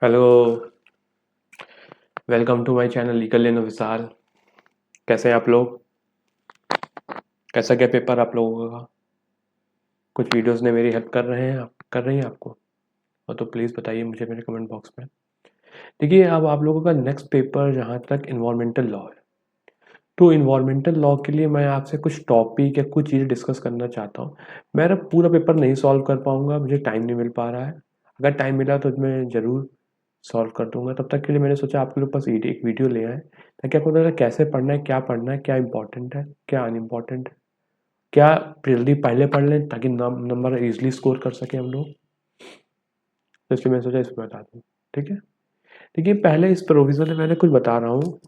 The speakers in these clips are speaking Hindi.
Hello. Welcome to my channel legal लेनो विशाल। कैसे हैं आप लोग? कैसा गया पेपर आप लोगों का? कुछ वीडियोस ने मेरी हेल्प कर रही हैं आपको? और तो प्लीज़ बताइए मुझे मेरे कमेंट बॉक्स में। देखिए, अब आप लोगों का नेक्स्ट पेपर जहाँ तक इन्वायरमेंटल लॉ है, तो इन्वायरमेंटल लॉ के लिए मैं आपसे कुछ टॉपिक या कुछ चीज़ें डिस्कस करना चाहता हूँ। मेरा पूरा पेपर नहीं सॉल्व कर पाऊँगा, मुझे टाइम नहीं मिल पा रहा है। अगर टाइम मिला तो मैं ज़रूर सॉल्व कर दूँगा। तब तक के लिए मैंने सोचा आपके लोग पास एक वीडियो ले आएँ, ताकि आपको पता चले कैसे पढ़ना है, क्या इम्पोर्टेंट है, क्या अनइम्पोर्टेंट है, क्या जल्दी पहले पढ़ लें ताकि नंबर ईज़िली स्कोर कर सकें हम लोग। तो इसलिए मैंने सोचा इसमें बता दूँ। ठीक है? देखिए, पहले इस प्रोविज़न में मैंने कुछ बता रहा हूँ।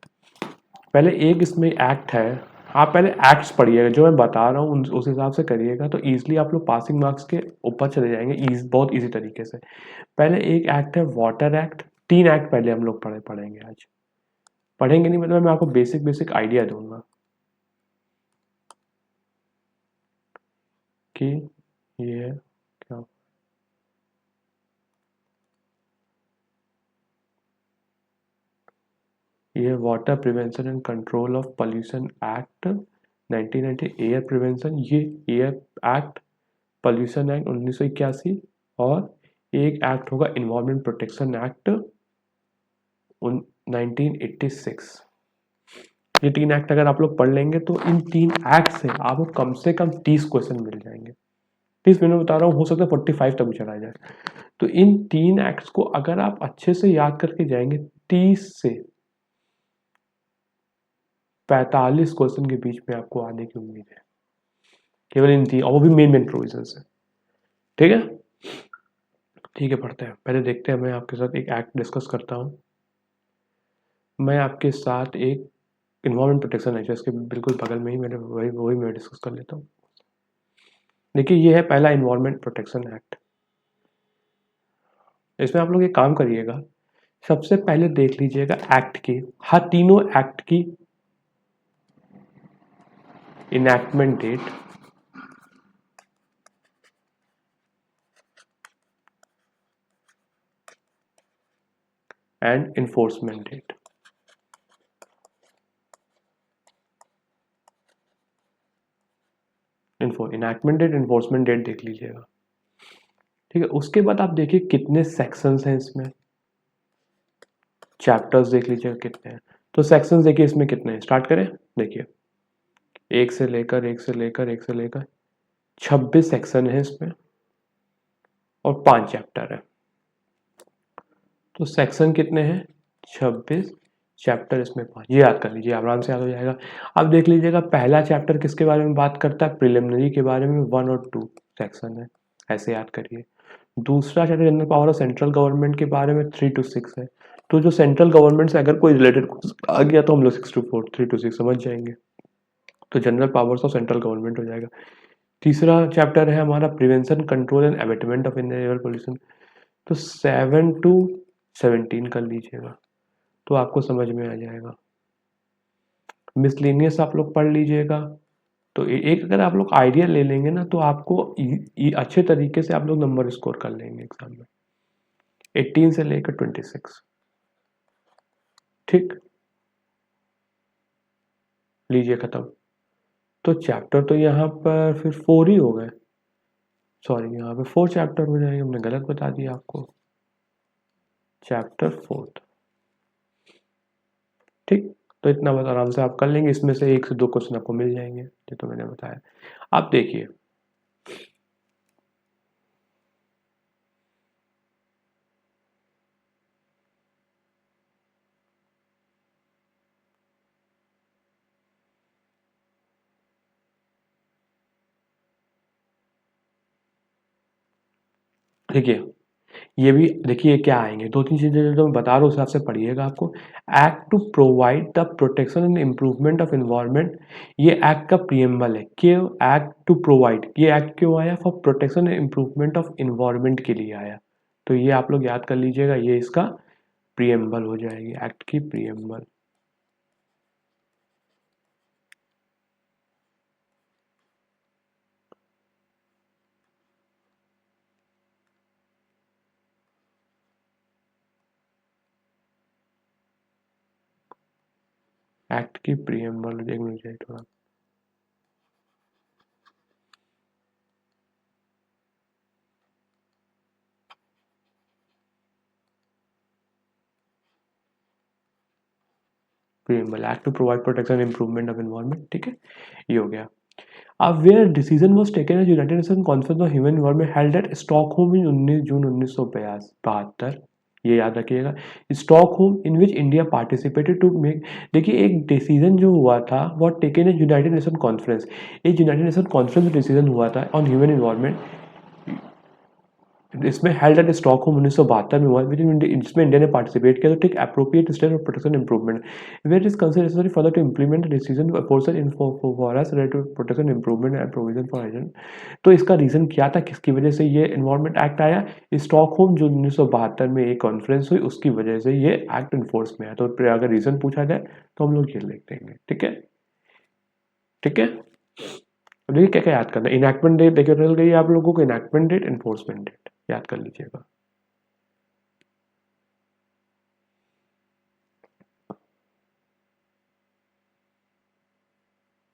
पहले एक इसमें एक्ट है, आप पहले एक्ट्स पढ़िएगा, जो मैं बता रहा हूँ उस हिसाब से करिएगा तो ईज़िली आप लोग पासिंग मार्क्स के ऊपर चले जाएँगे बहुत ईज़ी तरीके से। पहले एक एक्ट है वाटर एक्ट, 3 एक्ट पहले हम लोग पढ़ेंगे आज। पढ़ेंगे नहीं मतलब मैं आपको बेसिक आइडिया दूँगा कि ये क्या। ये water prevention and control of pollution act 1990, air prevention, ये एयर एक्ट, पॉल्यूशन एक्ट 1981, और एक एक्ट होगा इन्वायरमेंट प्रोटेक्शन एक्ट 1986। ये 3 एक्ट अगर आप लोग पढ़ लेंगे तो इन 3 एक्ट से आपको कम से कम 30 क्वेश्चन मिल जाएंगे। 30 मैं बता रहा हूँ, हो सकता है 45 तक भी चला जाए। तो इन 3 एक्ट्स को अगर आप अच्छे से याद करके जाएंगे, 30 से 45 क्वेश्चन के बीच में आपको आने की उम्मीद है, केवल इन 3, और वो भी मेन प्रोविजन से। ठीक है? ठीक है, पढ़ते हैं। पहले देखते हैं, मैं आपके साथ एक एक्ट डिस्कस करता हूँ। मैं आपके साथ एक इन्वायरमेंट प्रोटेक्शन एक्ट, इसके बिल्कुल बगल में ही मैंने वही मैं डिस्कस कर लेता हूँ। देखिए, ये है पहला इन्वायरमेंट प्रोटेक्शन एक्ट। इसमें आप लोग एक काम करिएगा, सबसे पहले देख लीजिएगा एक्ट की, हर तीनों एक्ट की enactment date, and enforcement date. Enactment date, enforcement date देख लीजिएगा। ठीक है, उसके बाद आप देखिए कितने सेक्शंस हैं इसमें, चैप्टर्स देख लीजिएगा कितने हैं। तो सेक्शंस देखिए इसमें कितने हैं, स्टार्ट करें। देखिए, एक से लेकर 26 सेक्शन है इसमें, और 5 चैप्टर है। तो सेक्शन कितने हैं? 26, चैप्टर इसमें 5। ये याद कर लीजिए, आराम से याद हो जाएगा। अब देख लीजिएगा पहला चैप्टर किसके बारे में बात करता है? प्रिलिमिनरी के बारे में, 1 और 2 सेक्शन है, ऐसे याद करिए। दूसरा chapter general power of central government के बारे में 3 to 6 है। तो जो सेंट्रल गवर्नमेंट से अगर कोई रिलेटेड आ गया तो हम लोग 6 to 4, 3 to 6 समझ जाएंगे। तो general powers of central government हो जाएगा। तीसरा चैप्टर है हमारा prevention, control and abatement of air pollution. तो 7 to 17 कर लीजिएगा, तो आपको समझ में आ जाएगा। मिसलेनियस आप लोग पढ़ लीजिएगा। तो एक अगर आप लोग आइडिया ले लेंगे ना, तो आपको अच्छे तरीके से आप लोग नंबर स्कोर कर लेंगे एग्जाम में, 18 से लेकर 26। ठीक, लीजिए खत्म। तो चैप्टर तो यहाँ पर फिर 4 ही हो गए, सॉरी यहाँ पे 4 चैप्टर हो जाएंगे, हमने गलत बता दिया आपको। चैप्टर 4। ठीक, तो इतना बस आराम से आप कर लेंगे, इसमें से 1 से 2 क्वेश्चन आपको मिल जाएंगे, ये तो मैंने बताया। आप देखिए, देखिए ये भी देखिए क्या आएंगे, 2-3 चीजें जो मैं बता रहा हूँ उस हिसाब से पढ़िएगा। आपको act to provide the protection and improvement of environment, ये एक्ट का प्रियम्बल है। क्यों एक्ट टू प्रोवाइड, ये एक्ट क्यों आया? For protection and improvement of environment के लिए आया। तो ये आप लोग याद कर लीजिएगा, ये इसका प्रियम्बल हो जाएगी, एक्ट की प्रियम्बल। एक्ट की प्रीएम्बल, एक मिनट थोड़ा, preamble act to provide protection improvement of environment, ठीक है, ये हो गया। अब where decision was taken at United Nation conference on human environment held at Stockholm in 19 June 1972, ये याद रखिएगा, Stockholm in which India participated to make. देखिए एक डिसीजन जो हुआ था वो taken at United Nation conference, एक यूनाइटेड नेशन कॉन्फ्रेंस में डिसीजन हुआ था ऑन ह्यूमन एनवायरनमेंट, इसमें हेल्ड एट स्टॉकहोम 1972 में हुआ, जिसमें इंडिया ने पार्टिसिपेट किया, तो take appropriate step of protection improvement where is consideration further to implement decision portion in forest related protection improvement and provision for hygiene. तो इसका रीजन क्या था, किसकी वजह से ये एनवायरनमेंट एक्ट आया, स्टॉकहोम जो 1972 में एक कॉन्फ्रेंस हुई उसकी वजह से ये एक्ट इन्फोर्स में आया। तो अगर रीजन पूछा जाए तो हम लोग ये लिख देंगे, ठीक है, ठीक है। अब देखिए क्या क्या याद करना है, इनैक्टमेंट डेट देखिए रह गई आप लोगों को, इनैक्टमेंट डेट, एनफोर्समेंट डेट याद कर लीजिएगा।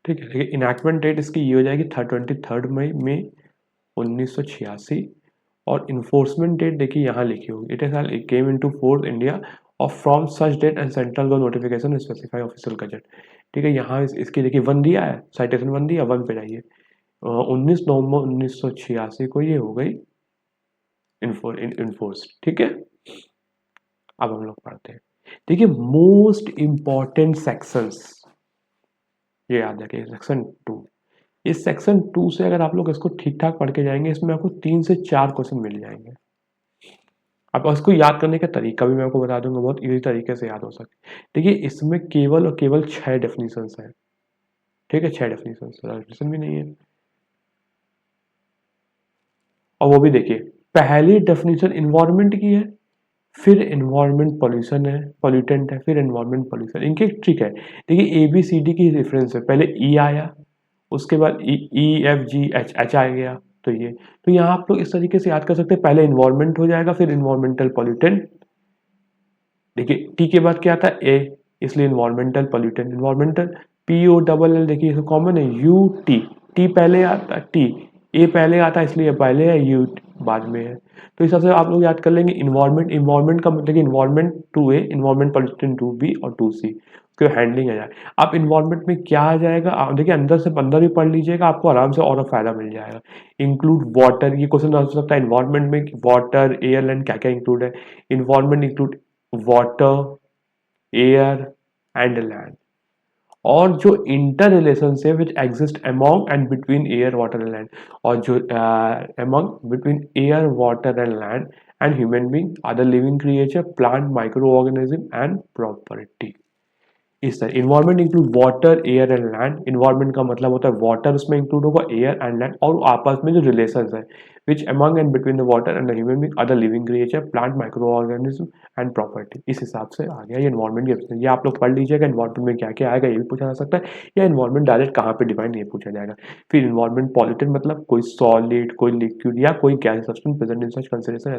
ठीक है, देखिए इनैक्टमेंट डेट इसकी ये हो जाएगी 23 मई 1986, और इन्फोर्समेंट डेट देखिए यहाँ लिखी होगी, it came into force India और from such date and central government notification specify official gazette. ठीक है, यहाँ इसकी देखिए 1 दिया है, साइटेशन 1 दिया, 1 पे जाइए। 19 नवंबर 1986 को ये हो गई इन्फोर्स, ठीक है। अब हम लोग पढ़ते हैं, देखिए मोस्ट इंपॉर्टेंट सेक्शंस, ये याद रखिए, सेक्शन 2। इस सेक्शन 2 से अगर आप लोग इसको ठीक ठाक पढ़ के जाएंगे, इसमें आपको 3 से 4 क्वेश्चन मिल जाएंगे। अब इसको याद करने का तरीका भी मैं आपको बता दूंगा, बहुत इजी तरीके से याद हो सके। देखिए इसमें केवल और केवल 6 डेफिनेशंस हैं, ठीक है, 6 डेफिनेशन भी नहीं है। और वो भी देखिए, पहली डेफिनेशन इन्वायरमेंट की है, फिर एनवायरमेंट पॉल्यूशन है, पॉल्यूटेंट है, फिर एनवायरमेंट पॉल्यूशन, इनके ठीक है। देखिए ए बी सी डी की रेफरेंस है, पहले ई आया, उसके बाद E F G H H आ गया, तो यहाँ आप लोग इस तरीके से याद कर सकते हैं, पहले इन्वायरमेंट हो जाएगा, फिर इन्वायरमेंटल पॉल्यूटेंट। देखिए टी के बाद क्या आता है, ए, इसलिए environmental pollutant, environmental P O double L, देखिए कॉमन है, यू टी, टी पहले आता है, टी ए पहले आता है, इसलिए पहले है, यू बाद में है। तो इस हिसाब से आप लोग याद कर लेंगे इन्वायरमेंट, इन्वायरमेंट का मतलब environment 2A, environment pollutant 2B और 2C, उसके हैंडलिंग आ जाए। आप इन्वायरमेंट में क्या आ जाएगा, आप देखिए अंदर से अंदर भी पढ़ लीजिएगा, आपको आराम से और फायदा मिल जाएगा। इंक्लूड वाटर, ये क्वेश्चन आ सकता है इन्वायरमेंट में, वाटर एयर लैंड क्या क्या इंक्लूड है। Environment include water, air and land, और जो inter relationship which exist among and between air water and land, और जो among between air water and land and human being, other living creature, plant, micro organism and property. इस तरह environment include water air and land, environment का मतलब होता है वाटर उसमें इंक्लूड होगा, एयर एंड लैंड, और आपस में जो रिलेशन है which among and between the water and the human being, other living creature, plant, micro organism and property. इस हिसाब से आ गया ये इन्वायरमेंट की, ये आप लोग पढ़ लीजिएगा, इन्वायरमेंट में क्या क्या आएगा ये भी पूछा जा सकता है, या इन्वायरमेंट डायरेक्ट कहाँ पे डिफाइन ये पूछा जाएगा। फिर इन्वायरमेंट पॉल्यूटेंट मतलब कोई सॉलिड, कोई लिक्विड या कोई gas substance present in such consideration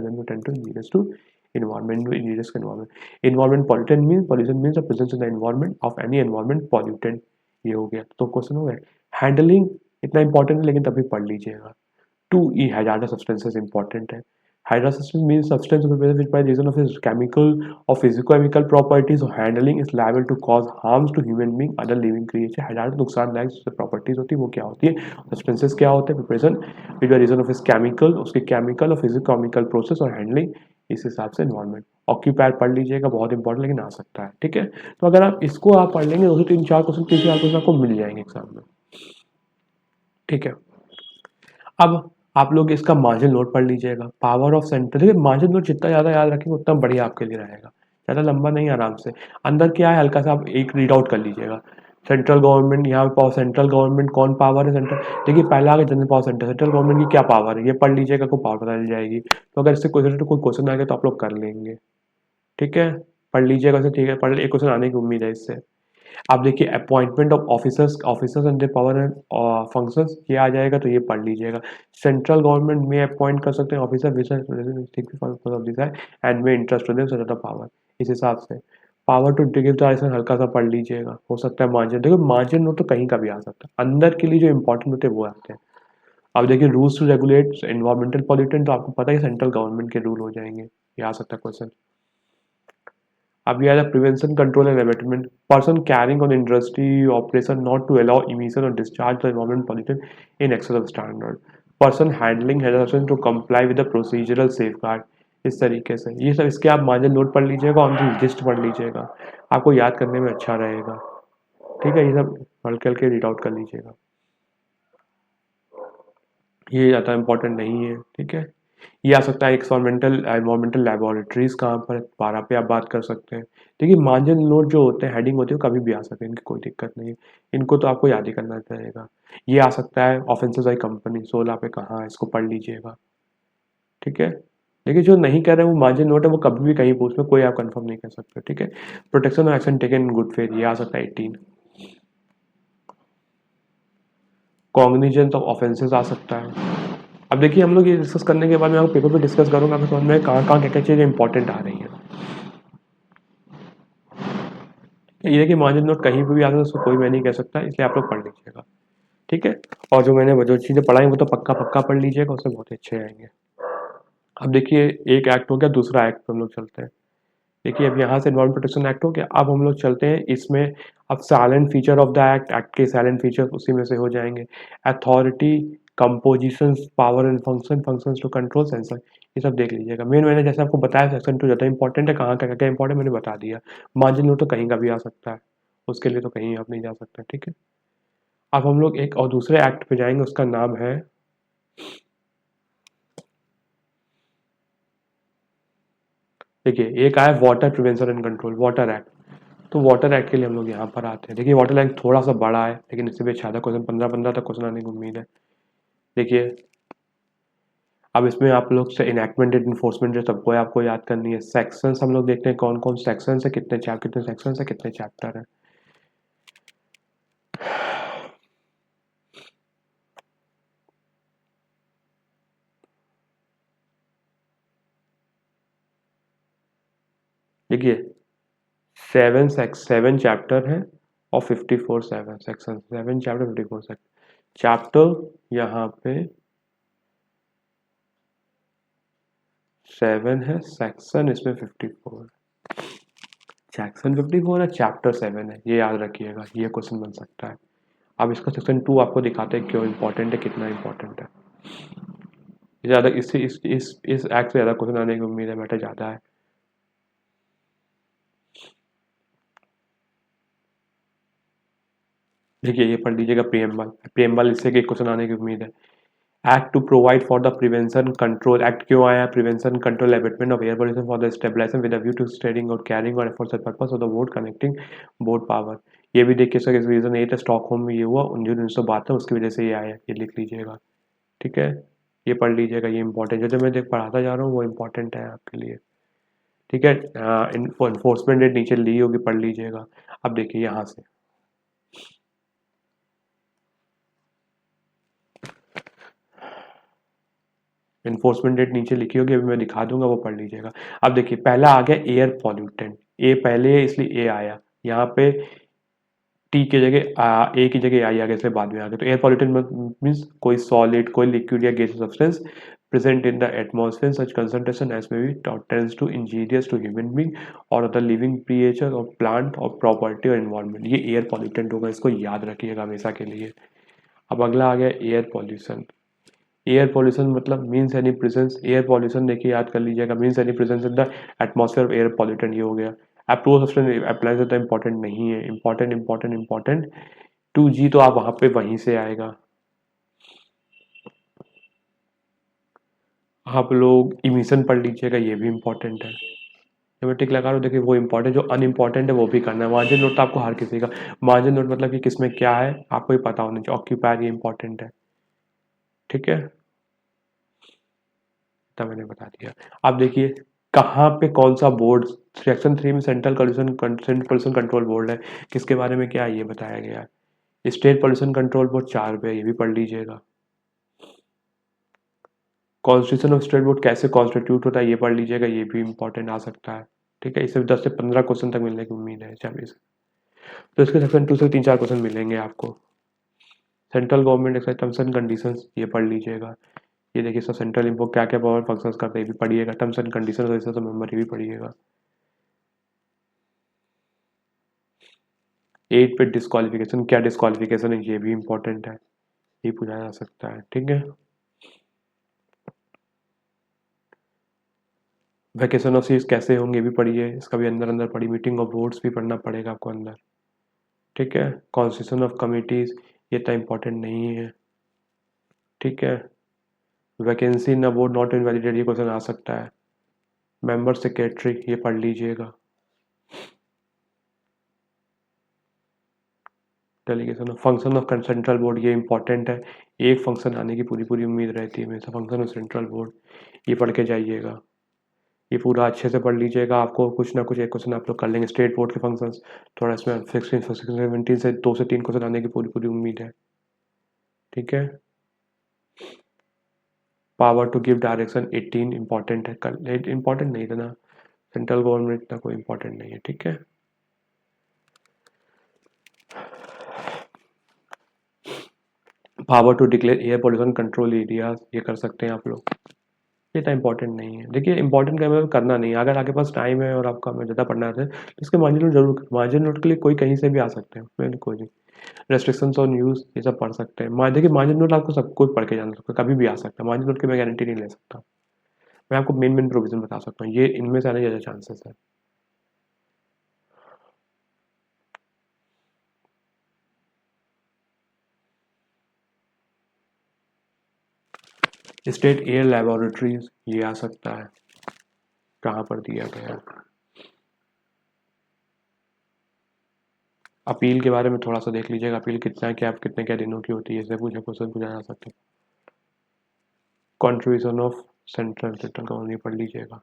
as to environment injurious to environment। environment pollutant means pollution means the presence in the environment of any environment pollutant। ये हो गया, तो क्वेश्चन हो गया। हैंडलिंग इतना इंपॉर्टेंट है लेकिन तभी पढ़ लीजिएगा। 2E hazardous substances इंपॉर्टेंट है। Hazardous substance means substance which by reason of its chemical or physicochemical properties or handling is liable to cause harms to human being, other living creature। hazardous नुकसानदायक प्रॉपर्टीज होती है वो क्या होती है, सब्सटेंसेस क्या होते हैं, preparation which by reason of its chemical, उसके केमिकल और फिजिकोकेमिकल प्रोसेस और हैंडलिंग, इस हिसाब से एनवायरमेंट। ऑक्यूपायर पढ़ लीजिएगा, बहुत इंपॉर्टेंट लेकिन आ सकता है, ठीक है। तो अगर आप इसको आप पढ़ लेंगे 2 से 3 4 क्वेश्चन 3 4 क्वेश्चन आपको मिल जाएंगे एग्जाम में, ठीक है। अब आप लोग इसका मार्जिन नोट पढ़ लीजिएगा, पावर ऑफ सेंटर, देखिए मार्जिन नोट जितना ज़्यादा याद रखेंगे उतना बढ़िया आपके लिए रहेगा, ज़्यादा लंबा नहीं, आराम से अंदर क्या है हल्का सा आप एक रीड आउट कर लीजिएगा। सेंट्रल गवर्नमेंट, यहाँ पे पावर, सेंट्रल गवर्नमेंट कौन पावर है सेंट्रल, देखिए पहला आगे general power centre, central government की क्या पावर है ये पढ़ लीजिएगा, को पावर पता चल जाएगी। तो अगर इससे कोई क्वेश्चन आएगा तो आप लोग कर लेंगे, ठीक है, पढ़ लीजिएगा से, ठीक है, पढ़ एक क्वेश्चन आने की उम्मीद है इससे। आप देखिए appointment of officers and the power and functions, ये आ जाएगा तो ये पढ़ लीजिएगा। सेंट्रल गवर्नमेंट में अपॉइंट कर सकते हैं ऑफिसर विच ऑफ दिस है and may interest the power, इस हिसाब से। Power to give the licence हल्का सा पढ़ लीजिएगा, हो सकता है मार्जिन, देखो मार्जिन नोट तो कहीं का भी आ सकता है, अंदर के लिए जो इंपॉर्टेंट होते हैं वो आते हैं। अब देखिए rules to regulate environmental pollutant, तो आपको पता है सेंट्रल गवर्नमेंट के रूल हो जाएंगे, ये आ सकता है क्वेश्चन। अब ये आया prevention control and abatement, person carrying on industry operation not to allow emission और discharge the environment pollutant in excess of standard, person handling hazard to comply with the procedural safeguard, इस तरीके से ये सब इसके आप मार्जिन नोट पढ़ लीजिएगा, ऑन द लिस्ट पढ़ लीजिएगा, आपको याद करने में अच्छा रहेगा। ठीक है, ये सब हल्के हल्के रीड आउट कर लीजिएगा, ये ज़्यादा इंपॉर्टेंट नहीं है। ठीक है, ये आ सकता है एक्सपेरिमेंटल एनवायरमेंटल लेबोरेटरीज कहाँ पर 12 पे आप बात कर सकते हैं। देखिए मार्जिन नोट जो होते हैं हेडिंग होती है वो कभी भी आ सकते हैं, इनकी कोई दिक्कत नहीं है, इनको तो आपको याद ही करना पड़ेगा। ये आ सकता है ऑफेंसेस बाई कंपनी 16 पे कहाँ है, इसको पढ़ लीजिएगा। ठीक है, देखिए जो नहीं कह रहे हैं वो मार्जिन नोट है, वो कभी भी कहीं उसमें कोई आप कंफर्म नहीं कर सकते। ठीक है, प्रोटेक्शन और action taken in good faith, ये आ सकता है 18। कॉग्निजेंस ऑफ ऑफेंसेस आ सकता है। अब देखिए हम लोग ये डिस्कस करने के बाद मैं आपको पेपर पे डिस्कस करूंगा, आपको समझ में कहाँ कहाँ क्या क्या चीज़ें इंपॉर्टेंट आ रही हैं। ये देखिए मार्जिन नोट कहीं पे भी आता है, उसको कोई मैं नहीं कह सकता, इसलिए आप लोग पढ़ लीजिएगा। ठीक है, और जो मैंने जो चीज़ें पढ़ाई वो तो पक्का पक्का पढ़ लीजिएगा, उससे बहुत अच्छे आएंगे। अब देखिए एक एक्ट हो गया, दूसरा एक्ट पे हम लोग चलते हैं। देखिए अब यहाँ से एनवायरमेंट प्रोटेक्शन एक्ट हो गया, अब हम लोग चलते हैं इसमें। अब salient feature of the act, act के साइलेंट फीचर उसी में से हो जाएंगे। Authority, composition, power and function, functions to control sensor, ये सब देख लीजिएगा। मैंने जैसे आपको बताया सेक्शन 2 ज़्यादा इंपॉर्टेंट है, कहाँ का क्या क्या इंपॉर्टेंट मैंने बता दिया। मार्जिन नोट तो कहीं का भी आ सकता है, उसके लिए तो कहीं आप नहीं जा सकते। ठीक है, अब हम लोग एक और दूसरे एक्ट पे जाएंगे, उसका नाम है, देखिए एक आया water prevention and control, water act. तो वाटर एक्ट के लिए हम लोग यहाँ पर आते हैं। देखिए वाटर एक्ट थोड़ा सा बड़ा है, लेकिन इससे भी ज़्यादा क्वेश्चन 15 तक क्वेश्चन आने की उम्मीद है। देखिए अब इसमें आप लोग से इनैक्टमेंट एंड इन्फोर्समेंट जो सबको है आपको याद करनी है। सेक्शंस हम लोग देखते हैं कौन कौन सेक्शंस है, कितने सेक्शंस है, कितने चैप्टर है। देखिए 7 चैप्टर है और 54 सेक्शन, 7 चैप्टर 54 सेक्शन। चैप्टर यहाँ पे 7 है, सेक्शन इसमें 54 है। सेक्शन 54 है, चैप्टर 7 है, ये याद रखिएगा, ये क्वेश्चन बन सकता है। अब इसका सेक्शन 2 आपको दिखाते हैं क्यों इंपॉर्टेंट है, कितना इंपॉर्टेंट है। ज़्यादा इससे इस एक्ट से ज़्यादा क्वेश्चन आने की उम्मीद है, मैटर ज़्यादा है। देखिए ये पढ़ लीजिएगा प्रीएम्बल, प्रीएम्बल इससे एक क्वेश्चन आने की उम्मीद है। Act to provide for the prevention control, act क्यों आया, prevention control abatement of air pollution for the stabilisation with a view to standing और कैरिंग और for the purpose of the board connecting board power. ये भी देखिए सर, इस रीजन ये था स्टॉकहोम में ये हुआ 1972, उसकी वजह से ये आया, ये लिख लीजिएगा। ठीक है, ये पढ़ लीजिएगा, ये इंपॉर्टेंट जो जो मैं देख पढ़ाता जा रहा हूँ वो इंपॉर्टेंट है आपके लिए। ठीक है, इन्फोर्समेंट डेट नीचे ली होगी, पढ़ लीजिएगा। अब देखिए यहाँ से इन्फोर्समेंट डेट नीचे लिखी होगी, अभी मैं दिखा दूंगा, वो पढ़ लीजिएगा। अब देखिए पहला आ गया एयर पॉल्यूटेंट, ए पहले है इसलिए ए आया यहाँ पे, टी की जगह ए की जगह आई आ गया, इसलिए बाद में आ गया। तो एयर पॉल्यूटेंट मीन्स कोई सॉलिड, कोई लिक्विड या gas substance present in the atmosphere such concentration as may be tends to injurious to human being or other living creature or plant or property or environment, ये एयर पॉल्यूटेंट होगा, इसको याद रखिएगा हमेशा के लिए। अब अगला आ गया एयर पॉल्यूशन। एयर पॉल्यूशन मतलब means any presence, air pollution देखिए याद कर लीजिएगा, means any presence in the atmosphere of air pollutant, ये हो गया। अब टू सब्सटेंस अप्लाइंस तो इंपॉर्टेंट नहीं है, इंपॉर्टेंट इंपॉर्टेंट इंपॉर्टेंट 2G तो आप वहां पे वहीं से आएगा। आप लोग इमिशन पढ़ लीजिएगा, ये भी इंपॉर्टेंट है। मैं टिक लगा रहा हूँ, देखिए वो इंपॉर्टेंट, जो अनइम्पॉर्टेंट है वो भी करना है। मार्जिन नोट तो आपको हर किसी का, मार्जिन नोट मतलब कि किसमें क्या है आपको ही पता होना चाहिए, ऑक्यूपायर ये इंपॉर्टेंट है। ठीक है, तो मैंने बता दिया। अब देखिए कहाँ पे कौन सा बोर्ड, सेक्शन 3 में सेंट्रल पोल्यूशन कंट्रोल बोर्ड है, किसके बारे में क्या है ये बताया गया है। स्टेट पोल्यूशन कंट्रोल बोर्ड 4 पे, ये भी पढ़ लीजिएगा। कॉन्स्टिट्यूशन ऑफ स्टेट बोर्ड कैसे कॉन्स्टिट्यूट होता है ये पढ़ लीजिएगा, ये भी इंपॉर्टेंट आ सकता है। ठीक है, इससे 10 से 15 क्वेश्चन तक मिलने की उम्मीद है चैप्टर से। तो इसके सेक्शन 2 से 3-4 क्वेश्चन मिलेंगे आपको। Central government excise terms and conditions, ये पढ़ लीजिएगा। ये देखिए सर, सेंट्रल इम्पो क्या क्या पावर फंक्शंस करते हैं ये भी पढ़िएगा। टर्म्स एंड कंडीशंस ऐसा तो मेंबर ये भी पढ़िएगा। 8 पे डिस्क्वालिफिकेशन, क्या डिस्क्वालिफिकेशन है ये भी इंपॉर्टेंट है, ये पूछा जा सकता है। ठीक है, वैकेशन ऑफ सीट्स कैसे होंगे भी पढ़िए, इसका भी अंदर अंदर पढ़ी। मीटिंग ऑफ बोर्ड्स भी पढ़ना पड़ेगा आपको अंदर। ठीक है, कॉन्स्टिट्यूशन ऑफ कमिटीज ये तो इम्पोर्टेंट नहीं है। ठीक है, vacancy in board not invalidate, ये क्वेश्चन आ सकता है। मेंबर सेक्रेटरी ये पढ़ लीजिएगा। Delegation of function of central board ये इंपॉर्टेंट है, एक फंक्शन आने की पूरी पूरी उम्मीद रहती है हमेशा। फंक्शन ऑफ सेंट्रल बोर्ड ये पढ़ के जाइएगा, ये पूरा अच्छे से पढ़ लीजिएगा। आपको कुछ ना कुछ एक क्वेश्चन आप लोग कर लेंगे। स्टेट बोर्ड के फंक्शंस थोड़ा इसमें 16-17 से 2 से 3 क्वेश्चन आने की पूरी पूरी उम्मीद है। ठीक है, power to give direction 18 important है, कल इंपॉर्टेंट नहीं था ना, सेंट्रल गवर्नमेंट इतना कोई इंपॉर्टेंट नहीं है। ठीक है, power to declare air pollution control area ये कर सकते हैं आप लोग, ये तो इंपॉर्टेंट नहीं है। देखिए इंपॉर्टेंट क्या मतलब करना नहीं है, अगर आपके पास टाइम है और आपका मैं ज़्यादा पढ़ना है तो इसके मार्जिन नोट जरूर, मार्जिन नोट के लिए कोई कहीं से भी आ सकते हैं, उसमें कोई नहीं। रेस्ट्रिक्शंस ऑन यूज़ ये सब पढ़ सकते हैं। देखिए मार्जिन नोट आपको सब कुछ पढ़ के जाना सकता है, कभी भी आ सकता है। मार्जिन नोट की मैं गारंटी नहीं ले सकता, मैं आपको मेन मेन प्रोविजन बता सकता हूँ, ये इनमें से आने ज़्यादा चांसेस है। स्टेट एयर लेबोरेटरीज ये आ सकता है, कहाँ पर दिया गया है। अपील के बारे में थोड़ा सा देख लीजिएगा, अपील कितना क्या कितने क्या दिनों की होती है, इससे पूछे क्वेश्चन पूछा जा सकता है। कॉन्ट्रीब्यूशन ऑफ सेंट्रल गवर्नमेंट पढ़ लीजिएगा।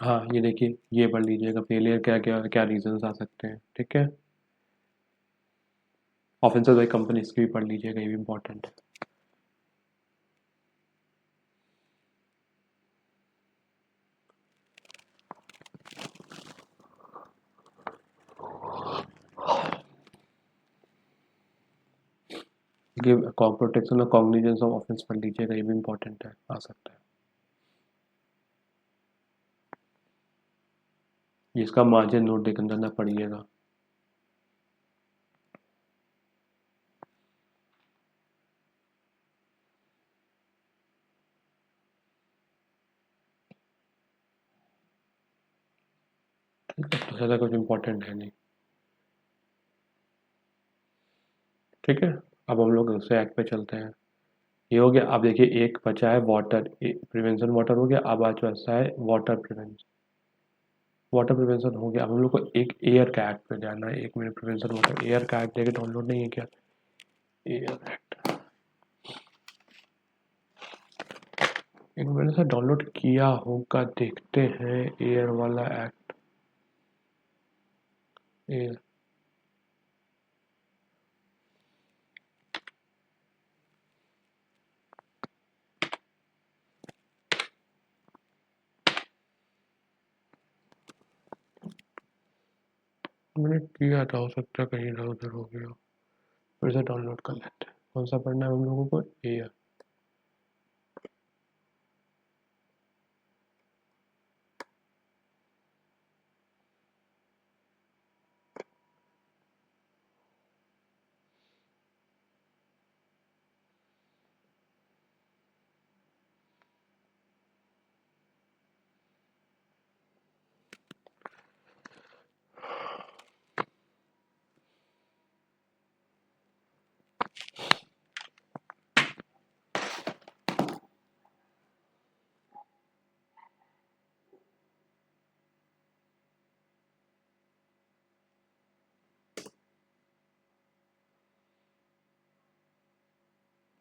हाँ ये देखिए, ये पढ़ लीजिएगा, फेलियर क्या क्या क्या रीजंस आ सकते हैं। ठीक है, ऑफेंसेस बाई कंपनी इसकी भी पढ़ लीजिएगा, ये भी इंपॉर्टेंट है। Protection of cognizance of offence पढ़ लीजिएगा, ये भी इंपॉर्टेंट है, आ सकता है। इसका मार्जिन नोट देकर करना पड़िएगा। ठीक है, तो ज़्यादा कुछ इंपॉर्टेंट है नहीं। ठीक है, अब हम लोग दूसरे एक्ट पे चलते हैं। ये हो गया। अब देखिए एक बचा है वाटर प्रिवेंशन, वाटर हो गया। अब आज बचा है वाटर प्रिवेंशन, वाटर प्रिवेंशन हो गया। अब हम लोग को एक एयर का एक्ट पे जाना है। 1 मिनट, प्रिवेंशन वाटर एयर का एक्ट देखिए डाउनलोड नहीं है क्या? एयर एक्ट एक मैंने सर डाउनलोड किया होगा, देखते हैं। एयर वाला एक्ट, एयर मैंने किया था, हो सकता है कहीं इधर उधर हो गया। फिर से डाउनलोड कर लेते हैं। कौन सा पढ़ना है हम लोगों को? एयर।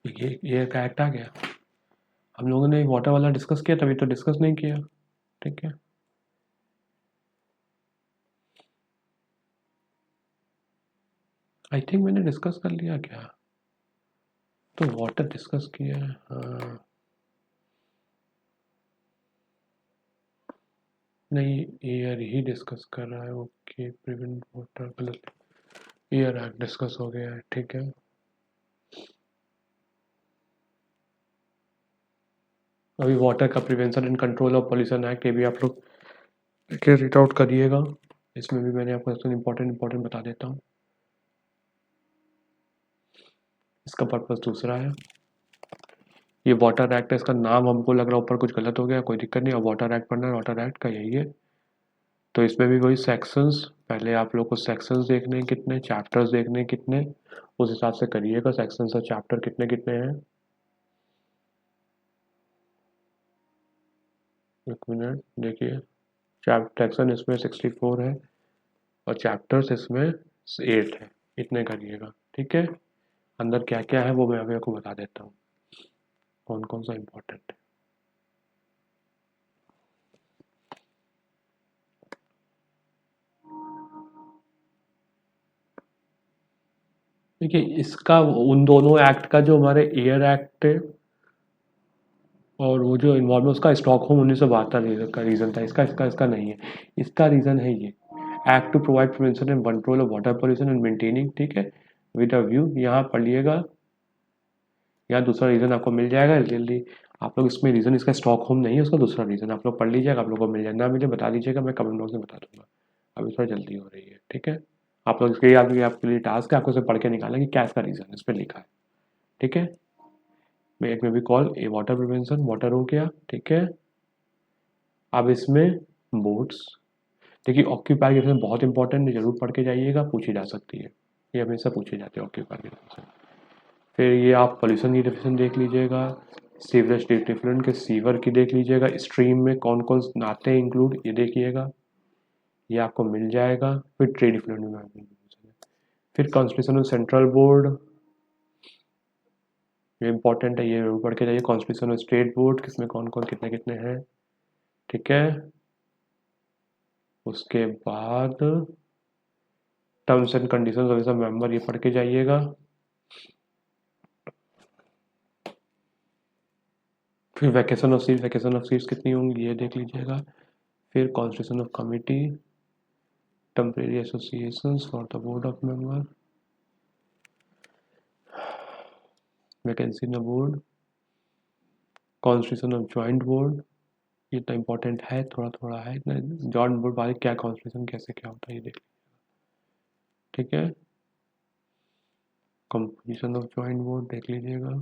ये एयर का एक्ट आ गया। हम लोगों ने वाटर वाला डिस्कस किया, तभी तो डिस्कस नहीं किया। ठीक है, आई थिंक मैंने डिस्कस कर लिया क्या? तो वाटर डिस्कस किया है, हाँ। नहीं, एयर ही डिस्कस कर रहा है। ओके, प्रिवेंट वाटर गलत, एयर एक्ट डिस्कस हो गया है, ठीक है। अभी वाटर का prevention and control of pollution act, ये भी आप लोग रीड आउट करिएगा। इसमें भी मैंने आपको इम्पोर्टेंट इम्पोर्टेंट बता देता हूँ। इसका पर्पस दूसरा है। ये वाटर एक्ट है, इसका नाम हमको लग रहा है ऊपर कुछ गलत हो गया, कोई दिक्कत नहीं। अब वाटर एक्ट पढ़ना है, वाटर एक्ट का यही है। तो इसमें भी वही सेक्शंस, पहले आप लोग को सेक्शंस देखने हैं कितने, चैप्टर्स देखने हैं कितने, उस हिसाब से करिएगा सेक्शंस और चैप्टर कितने कितने हैं। एक मिनट देखिए, सेक्शन इसमें 64 है और चैप्टर्स इसमें 8 है। इतने करिएगा, ठीक है। अंदर क्या क्या है वो मैं अभी आपको बता देता हूँ, कौन कौन सा इम्पोर्टेंट है। देखिए, इसका उन दोनों एक्ट का जो हमारे एयर एक्ट और वो जो इन्वॉल्व उसका स्टॉकहोम 1972 का रीज़न था। इसका इसका इसका नहीं है। इसका रीज़न है ये act to provide prevention and control of water pollution and maintaining, ठीक है, विद अ व्यू। यहाँ पढ़िएगा, यहाँ दूसरा रीज़न आपको मिल जाएगा जल्दी। आप लोग इसमें रीज़न इसका स्टॉकहोम नहीं है, उसका दूसरा रीज़न आप लोग पढ़ लीजिएगा, आप लोगों को मिल जाए, ना मिले बता दीजिएगा, मैं कमेंट बॉक्स में बता दूंगा। अभी थोड़ा जल्दी हो रही है, ठीक है। आप लोग इसके आपके लिए टास्क है, आपको इसे पढ़ के निकालना कि क्या इसका रीज़न इस पर लिखा है, ठीक है। इट में भी कॉल ए वाटर प्रिवेंशन, वाटर हो गया, ठीक है। अब इसमें बोट्स, देखिए ऑक्यूपायर की बहुत इंपॉर्टेंट है, जरूर पढ़ के जाइएगा, पूछी जा सकती है, ये हमेशा पूछे जाते हैं ऑक्यूपायर की डेफिनेशन। फिर ये आप पोल्यूशन की डेफिनेशन देख लीजिएगा, सीवरेज डिफरेंट के सीवर की देख लीजिएगा, स्ट्रीम में कौन कौन नाते हैं इंक्लूड, ये देखिएगा, ये आपको मिल जाएगा। फिर ट्रेड डिफरेंट में, फिर कॉन्स्टिट्यूशन सेंट्रल बोर्ड, ये इंपॉर्टेंट है, ये जरूर पढ़ के जाइए। कॉन्स्टिट्यूशन स्टेट बोर्ड, किसमें कौन कौन कितने कितने हैं, ठीक है। उसके बाद terms and conditions of A member, ये पढ़ के जाइएगा। फिर वैकेशन ऑफ सीट्स कितनी होंगी ये देख लीजिएगा। फिर constitution of committee, temporary associations for the board of member, vacancy in the board, constitution of joint board, ये तो इंपॉर्टेंट है, थोड़ा थोड़ा है इतना। जॉइंट बोर्ड वाले क्या कॉन्स्टिट्यूशन कैसे क्या होता है ये देख, ठीक है। कंपोजिशन ऑफ जॉइंट बोर्ड देख लीजिएगा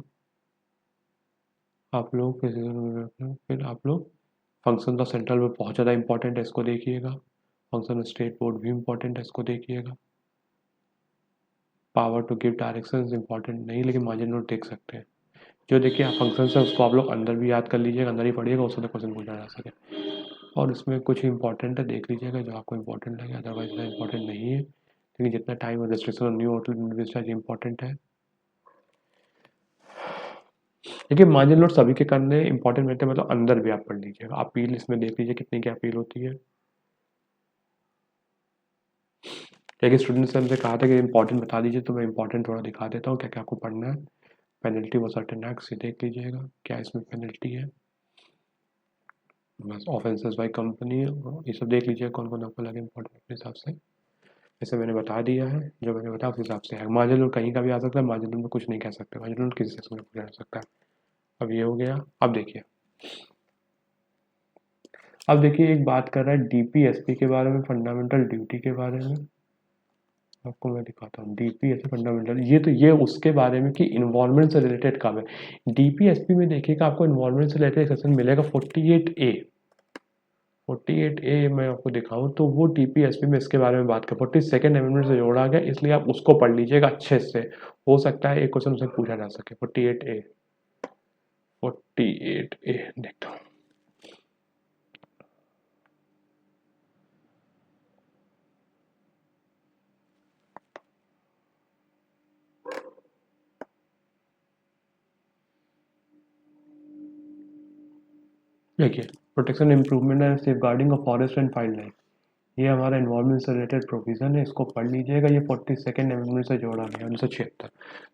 आप लोग। फिर आप लोग फंक्शन ऑफ सेंट्रल बोर्ड बहुत ज़्यादा इंपॉर्टेंट है, इसको देखिएगा। फंक्शन ऑफ स्टेट बोर्ड भी इंपॉर्टेंट है, इसको देखिएगा। Power to give directions important नहीं, लेकिन मार्जिन नोट देख सकते हैं। जो देखिए फंक्शन है उसको आप लोग अंदर भी याद कर लीजिएगा, अंदर ही पढ़िएगा, उससे क्वेश्चन पूछा जा सके। और इसमें कुछ इंपॉर्टेंट है, देख लीजिएगा जो आपको इंपॉर्टेंट लगे, अदरवाइज इतना इंपॉर्टेंट नहीं है, लेकिन जितना टाइम और रेस्ट्रिक्शन और न्यू होटल इंपॉर्टेंट है। देखिए मार्जिन नोट सभी के करने इंपॉर्टेंट रहते हैं, मतलब अंदर भी आप पढ़ लीजिएगा। अपील इसमें देख लीजिए कितनी क्या अपील होती है। लेकिन स्टूडेंट से हमसे कहा था कि इंपॉर्टेंट बता दीजिए, तो मैं इंपॉर्टेंट थोड़ा दिखा देता हूँ क्या क्या आपको पढ़ना है। पेनल्टी व सर्टेन एक्ट, ये देख लीजिएगा क्या इसमें पेनल्टी है। बस ऑफेंसेस बाय कंपनी, ये सब देख लीजिए कौन कौन आपको लगे इंपॉर्टेंट अपने हिसाब से। जैसे मैंने बता दिया है, जो मैंने बताया उस हिसाब से है। मार्जिन नोट कहीं का भी आ सकता है, मार्जिन नोट में कुछ नहीं कह सकते, मार्जिन नोट किसी सेक्शन में पूछा जा सकता है। अब ये हो गया। अब देखिए, अब देखिए एक बात कर रहा है डीपीएसपी के बारे में, फंडामेंटल ड्यूटी के बारे में। आपको मैं दिखाता हूँ डीपीएसपी फंडामेंटल, ये तो ये उसके बारे में कि इन्वायरमेंट से रिलेटेड काम है। डीपीएसपी में देखिएगा आपको इन्वायरमेंट से रिलेटेड सेक्शन मिलेगा 48A। 48A मैं आपको दिखाऊं तो वो डीपीएसपी में इसके बारे में बात कर, 42nd अमेंडमेंट से जोड़ा गया, इसलिए आप उसको पढ़ लीजिएगा अच्छे से। हो सकता है एक क्वेश्चन से पूछा जा सके। 48A, 48A देखता हूँ। देखिए, protection improvement and safeguarding of forest and wildlife, ये हमारा इन्वायरमेंट से रिलेटेड प्रोविज़न है, इसको पढ़ लीजिएगा। ये 42nd अमेंडमेंट से जोड़ा गया 1976।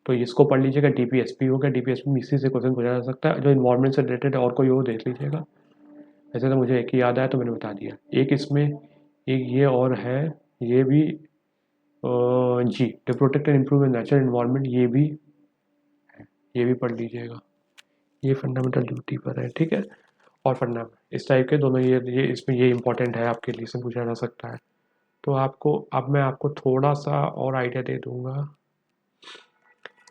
तो इसको पढ़ लीजिएगा। डीपीएसपी हो गया, डीपीएसपी में इसी से क्वेश्चन पूछा जा सकता है। जो इन्वायरमेंट से रिलेटेड और कोई हो देख लीजिएगा। ऐसे तो मुझे एक ही याद आया तो मैंने बता दिया। एक इसमें एक ये और है, ये भी जी, to protect and improve natural environment, ये भी पढ़ लीजिएगा। ये फंडामेंटल ड्यूटी पर है, ठीक है। और फंडा इस टाइप के दोनों, ये इसमें ये इंपॉर्टेंट है, आपके लिए से पूछा जा सकता है। तो आपको अब मैं आपको थोड़ा सा और आइडिया दे दूंगा।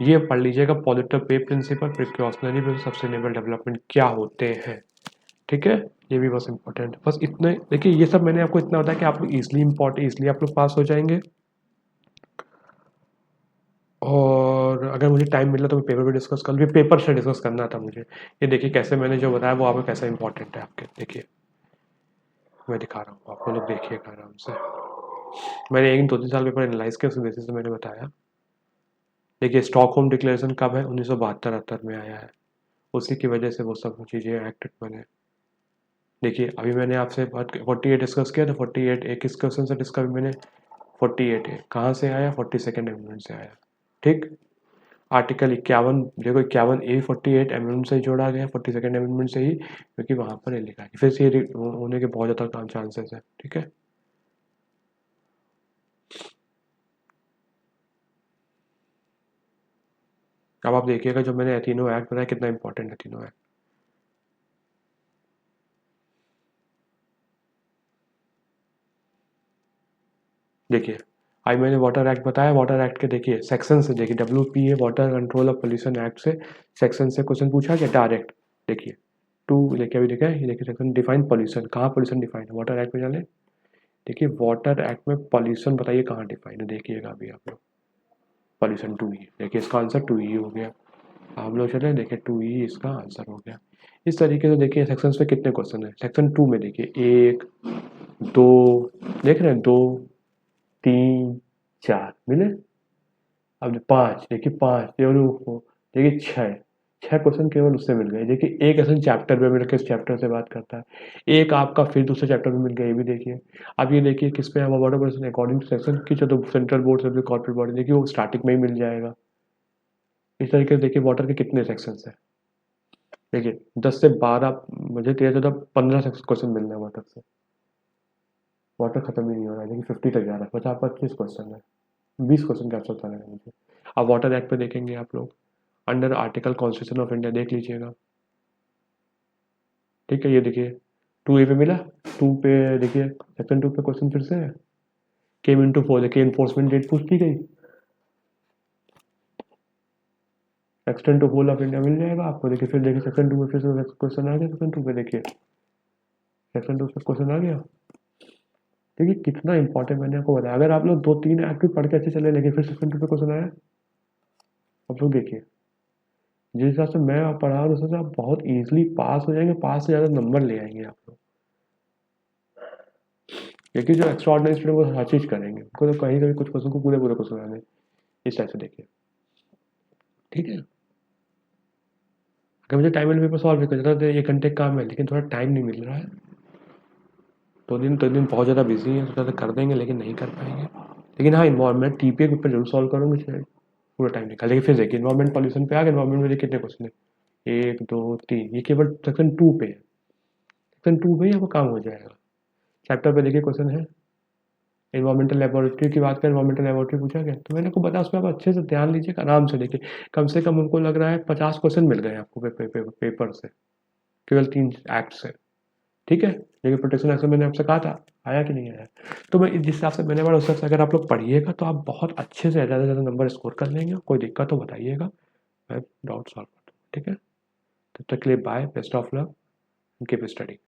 ये पढ़ लीजिएगा, पॉजिटिव पे प्रिंसिपल, प्रिकॉशनरी पे सस्टेनेबल डेवलपमेंट क्या होते हैं, ठीक है। ये भी बस इंपॉर्टेंट, बस इतने। देखिए ये सब मैंने आपको इतना बताया कि आप लोग ईजिली आप लोग पास हो जाएंगे। और अगर मुझे टाइम मिला तो मैं पेपर पे डिस्कस कर लूँ। पेपर से डिस्कस करना था मुझे। ये देखिए कैसे मैंने जो बताया वो आपको कैसा इंपॉर्टेंट है आपके। देखिए मैं दिखा रहा हूँ, आप लोग देखिएगा आराम से। मैंने 1-2-3 साल पेपर एनालाइज किया, उस बेसिस से मैंने बताया। देखिए स्टॉकहोम डिक्लेरेशन कब है, 1972-73 में आया है। उसी की वजह से वो सब चीज़ें एक्ट बने। देखिए अभी मैंने आपसे बात 48 डिस्कस किया, तो 48 एक किस क्वेश्चन से डिस्कस मैंने 48 है कहाँ से आया, 42nd अमेंडमेंट से आया, ठीक। आर्टिकल 51 देखो, 51A 48 अमेंडमेंट से ही जोड़ा गया, 42nd अमेंडमेंट से ही, क्योंकि वहाँ पर ये लिखा है। फिर से ये होने के बहुत ज़्यादा चांसेस है, ठीक है। अब आप देखिएगा जो मैंने तीनों एक्ट बताया कितना इंपॉर्टेंट है तीनों एक्ट। देखिए आज मैंने वाटर एक्ट बताया, वाटर एक्ट के देखिए सेक्शन से, देखिए WPA water control of pollution act से सेक्शन से क्वेश्चन पूछा गया डायरेक्ट। देखिए देखिए अभी देखा है, ये देखिए सेक्शन डिफाइन पॉल्यूशन, कहाँ पॉल्यूशन डिफाइन है, वाटर एक्ट में जाने। देखिए वाटर एक्ट में पॉल्यूशन बताइए कहाँ डिफाइन है, देखिएगा अभी आप लोग। पॉल्यूशन 2E, देखिए इसका आंसर 2E हो गया। आप लोग चले देखिए 2E इसका आंसर हो गया। इस तरीके से देखिए सेक्शन पे कितने क्वेश्चन है। सेक्शन 2 में देखिए 1 2, देख रहे हैं 2 3 4 मिले। अब 5 देखिए, 5 देखिए 6 क्वेश्चन केवल उससे मिल गए। देखिए एक ऐसे चैप्टर पे मिल के इस चैप्टर से बात करता है, एक आपका फिर दूसरे चैप्टर में मिल गया, ये भी देखिए। अब ये देखिए किस पे है, water pollution according to section की जो सेंट्रल बोर्ड से कॉर्पोरेट बॉडी, देखिए वो स्टार्टिंग में ही मिल जाएगा। इस तरीके से देखिए वाटर के कितने सेक्शंस हैं। देखिए 10 से 12, मुझे 13-14-15 क्वेश्चन मिल रहे हैं वाटर से। वाटर खत्म ही नहीं हो रहा है। देखिए 50 तक जा रहा है, 50-25 क्वेश्चन है, 20 क्वेश्चन का आंसर है मुझे। अब वाटर एक्ट पे देखेंगे आप लोग, under article constitution of India देख लीजिएगा, ठीक है। ये देखिए 2A पे मिला, 2 पे देखिए सेक्शन 2 पे क्वेश्चन फिर से है, केम इनटू 4, देखिए इन्फोर्समेंट डेट पूछ दी गई। Extend to whole of India मिल जाएगा आपको। देखिए फिर देखिए सेक्शन 2 में फिर से क्वेश्चन आ गया, सेक्शन 2 पे देखिए सेक्शन 2 पे क्वेश्चन आ गया। देखिए कितना इंपॉर्टेंट मैंने आपको बताया। अगर आप लोग 2-3 एक्ट भी पढ़ के अच्छे चले, लेकिन फिर सेक्शन 2 पे क्वेश्चन आया, आप लोग देखिए जिस हिसाब से मैं आप पढ़ा रहा हूँ उस हिसाब से आप बहुत ईजिली पास हो जाएंगे, पास से ज़्यादा नंबर ले आएंगे आप लोग। क्योंकि जो एक्स्ट्रा ऑर्डिनरी स्टूडेंट वो हर चीज़ करेंगे, उनको तो कहीं कभी कुछ क्वेश्चन को पूरे पूरे क्वेश्चन आने, इस टाइप से देखिए, ठीक है। अगर मुझे टाइम मिले पेपर सॉल्व भी कर देता, 1 घंटे काम है, लेकिन थोड़ा टाइम नहीं मिल रहा है। 2 दिन बहुत ज़्यादा बिजी है, सोचा था कर देंगे लेकिन नहीं कर पाएंगे। लेकिन हाँ इन्वायरमेंट TPA के ऊपर जरूर सॉल्व करूँगी शायद, पूरा टाइम निकाल। लेकिन फिर देखिए इन्वायरमेंट पॉल्यूशन पे आ गया, इन्वायरमेंट में कितने क्वेश्चन है, 1 2 3, ये केवल सेक्शन 2 पे है। सेक्शन 2 पे ही आपका काम हो जाएगा। चैप्टर पे देखिए क्वेश्चन है इन्वायरमेंटल लेबोरेटरी की बात करें, इन्वायरमेंटल लेबोरेटरी पूछा गया, तो मैंने आपको बताया उसमें आप अच्छे से ध्यान लीजिए, आराम से देखिए। कम से कम उनको लग रहा है 50 क्वेश्चन मिल गए आपको पेपर से, केवल 3 एक्ट से, ठीक है। लेकिन प्रोटेक्शन एक्ट मैंने आपसे कहा था, आया कि नहीं आया। तो मैं जिस हिसाब से मैंने पढ़ा उस हिसाब से अगर आप लोग पढ़िएगा तो आप बहुत अच्छे से ज़्यादा से ज़्यादा नंबर स्कोर कर लेंगे। कोई दिक्कत तो बताइएगा, मैं डाउट सॉल्व कर दूँ, ठीक है। तब तक के लिए bye, best of luck, keep study.